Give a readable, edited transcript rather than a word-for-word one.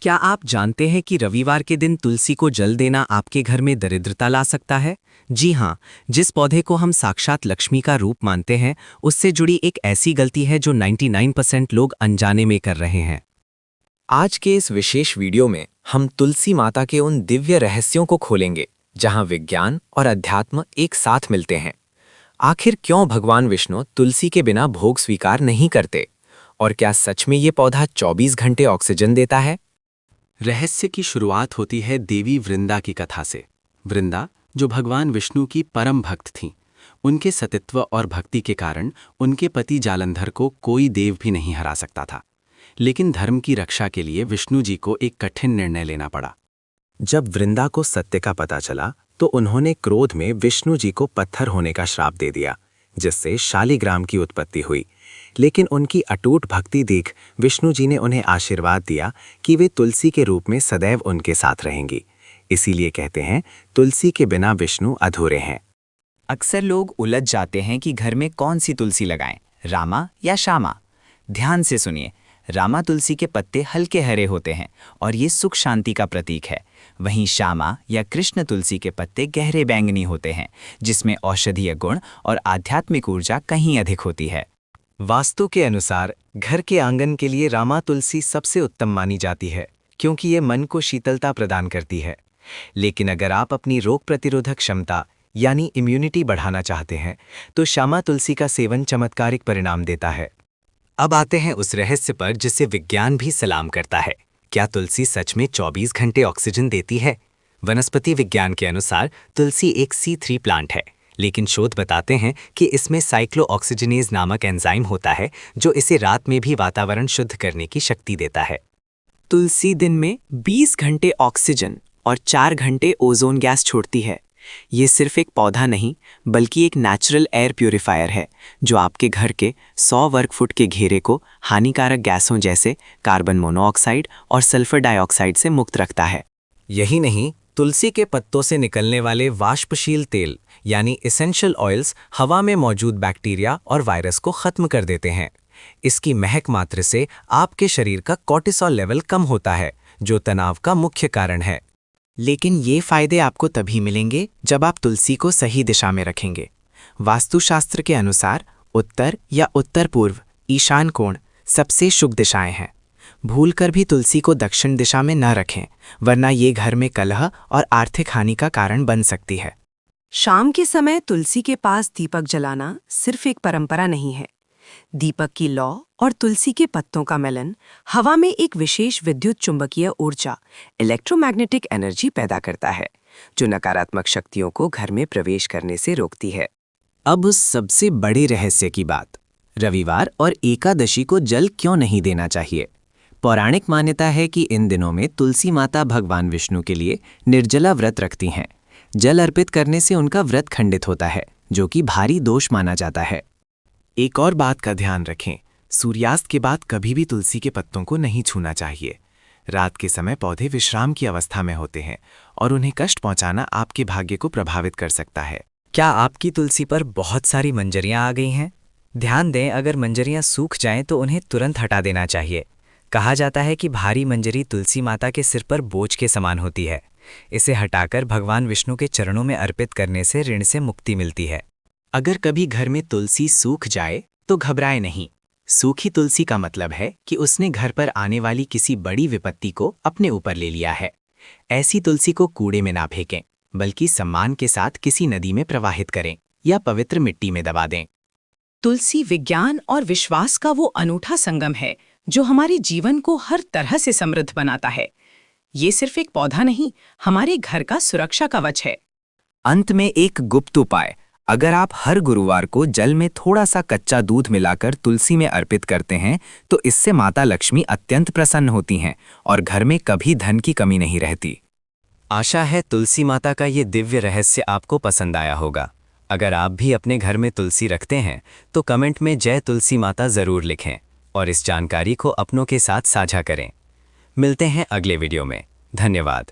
क्या आप जानते हैं कि रविवार के दिन तुलसी को जल देना आपके घर में दरिद्रता ला सकता है? जी हाँ, जिस पौधे को हम साक्षात लक्ष्मी का रूप मानते हैं, उससे जुड़ी एक ऐसी गलती है जो 99% लोग अनजाने में कर रहे हैं। आज के इस विशेष वीडियो में हम तुलसी माता के उन दिव्य रहस्यों को खोलेंगे जहां विज्ञान और अध्यात्म एक साथ मिलते हैं। आखिर क्यों भगवान विष्णु तुलसी के बिना भोग स्वीकार नहीं करते? और क्या सच में ये पौधा 24 घंटे ऑक्सीजन देता है? रहस्य की शुरुआत होती है देवी वृंदा की कथा से। वृंदा, जो भगवान विष्णु की परम भक्त थीं, उनके सतीत्व और भक्ति के कारण उनके पति जालंधर को कोई देव भी नहीं हरा सकता था। लेकिन धर्म की रक्षा के लिए विष्णु जी को एक कठिन निर्णय लेना पड़ा। जब वृंदा को सत्य का पता चला तो उन्होंने क्रोध में विष्णु जी को पत्थर होने का श्राप दे दिया, जिससे शालिग्राम की उत्पत्ति हुई। लेकिन उनकी अटूट भक्ति देख विष्णु जी ने उन्हें आशीर्वाद दिया कि वे तुलसी के रूप में सदैव उनके साथ रहेंगी। इसीलिए कहते हैं, तुलसी के बिना विष्णु अधूरे हैं। अक्सर लोग उलझ जाते हैं कि घर में कौन सी तुलसी लगाएं, रामा या श्यामा। ध्यान से सुनिए, रामा तुलसी के पत्ते हल्के हरे होते हैं और ये सुख शांति का प्रतीक है। वहीं श्यामा या कृष्ण तुलसी के पत्ते गहरे बैंगनी होते हैं, जिसमें औषधीय गुण और आध्यात्मिक ऊर्जा कहीं अधिक होती है। वास्तु के अनुसार घर के आंगन के लिए रामा तुलसी सबसे उत्तम मानी जाती है, क्योंकि ये मन को शीतलता प्रदान करती है। लेकिन अगर आप अपनी रोग प्रतिरोधक क्षमता यानी इम्यूनिटी बढ़ाना चाहते हैं तो श्यामा तुलसी का सेवन चमत्कारिक परिणाम देता है। अब आते हैं उस रहस्य पर जिसे विज्ञान भी सलाम करता है। क्या तुलसी सच में 24 घंटे ऑक्सीजन देती है? वनस्पति विज्ञान के अनुसार तुलसी एक C3 प्लांट है, लेकिन शोध बताते हैं कि इसमें साइक्लोऑक्सीजनेज नामक एंजाइम होता है जो इसे रात में भी वातावरण शुद्ध करने की शक्ति देता है। तुलसी दिन में 20 घंटे ऑक्सीजन और 4 घंटे ओजोन गैस छोड़ती है। ये सिर्फ एक पौधा नहीं, बल्कि एक नेचुरल एयर प्यूरिफायर है जो आपके घर के 100 वर्ग फुट के घेरे को हानिकारक गैसों जैसे कार्बन मोनोऑक्साइड और सल्फर डाइऑक्साइड से मुक्त रखता है। यही नहीं, तुलसी के पत्तों से निकलने वाले वाष्पशील तेल यानी एसेंशियल ऑयल्स हवा में मौजूद बैक्टीरिया और वायरस को खत्म कर देते हैं। इसकी महक मात्र से आपके शरीर का कॉर्टिसोल लेवल कम होता है, जो तनाव का मुख्य कारण है। लेकिन ये फायदे आपको तभी मिलेंगे जब आप तुलसी को सही दिशा में रखेंगे। वास्तुशास्त्र के अनुसार उत्तर या उत्तर पूर्व, ईशान कोण सबसे शुभ दिशाएं हैं। भूलकर भी तुलसी को दक्षिण दिशा में न रखें, वरना ये घर में कलह और आर्थिक हानि का कारण बन सकती है। शाम के समय तुलसी के पास दीपक जलाना सिर्फ एक परंपरा नहीं है। दीपक की लौ और तुलसी के पत्तों का मिलन हवा में एक विशेष विद्युत चुंबकीय ऊर्जा इलेक्ट्रोमैग्नेटिक एनर्जी पैदा करता है, जो नकारात्मक शक्तियों को घर में प्रवेश करने से रोकती है। अब उस सबसे बड़े रहस्य की बात, रविवार और एकादशी को जल क्यों नहीं देना चाहिए? पौराणिक मान्यता है कि इन दिनों में तुलसी माता भगवान विष्णु के लिए निर्जला व्रत रखती हैं। जल अर्पित करने से उनका व्रत खंडित होता है, जो कि भारी दोष माना जाता है। एक और बात का ध्यान रखें, सूर्यास्त के बाद कभी भी तुलसी के पत्तों को नहीं छूना चाहिए। रात के समय पौधे विश्राम की अवस्था में होते हैं और उन्हें कष्ट पहुंचाना आपके भाग्य को प्रभावित कर सकता है। क्या आपकी तुलसी पर बहुत सारी मंजरियां आ गई हैं? ध्यान दें, अगर मंजरियां सूख जाएं तो उन्हें तुरंत हटा देना चाहिए। कहा जाता है कि भारी मंजरी तुलसी माता के सिर पर बोझ के समान होती है। इसे हटाकर भगवान विष्णु के चरणों में अर्पित करने से ऋण से मुक्ति मिलती है। अगर कभी घर में तुलसी सूख जाए तो घबराए नहीं। सूखी तुलसी का मतलब है कि उसने घर पर आने वाली किसी बड़ी विपत्ति को अपने ऊपर ले लिया है। ऐसी तुलसी को कूड़े में ना फेंकें, बल्कि सम्मान के साथ किसी नदी में प्रवाहित करें या पवित्र मिट्टी में दबा दें। तुलसी विज्ञान और विश्वास का वो अनूठा संगम है जो हमारे जीवन को हर तरह से समृद्ध बनाता है। ये सिर्फ एक पौधा नहीं, हमारे घर का सुरक्षा कवच है। अंत में एक गुप्त उपाय, अगर आप हर गुरुवार को जल में थोड़ा सा कच्चा दूध मिलाकर तुलसी में अर्पित करते हैं तो इससे माता लक्ष्मी अत्यंत प्रसन्न होती हैं और घर में कभी धन की कमी नहीं रहती। आशा है तुलसी माता का ये दिव्य रहस्य आपको पसंद आया होगा। अगर आप भी अपने घर में तुलसी रखते हैं तो कमेंट में जय तुलसी माता ज़रूर लिखें और इस जानकारी को अपनों के साथ साझा करें। मिलते हैं अगले वीडियो में। धन्यवाद।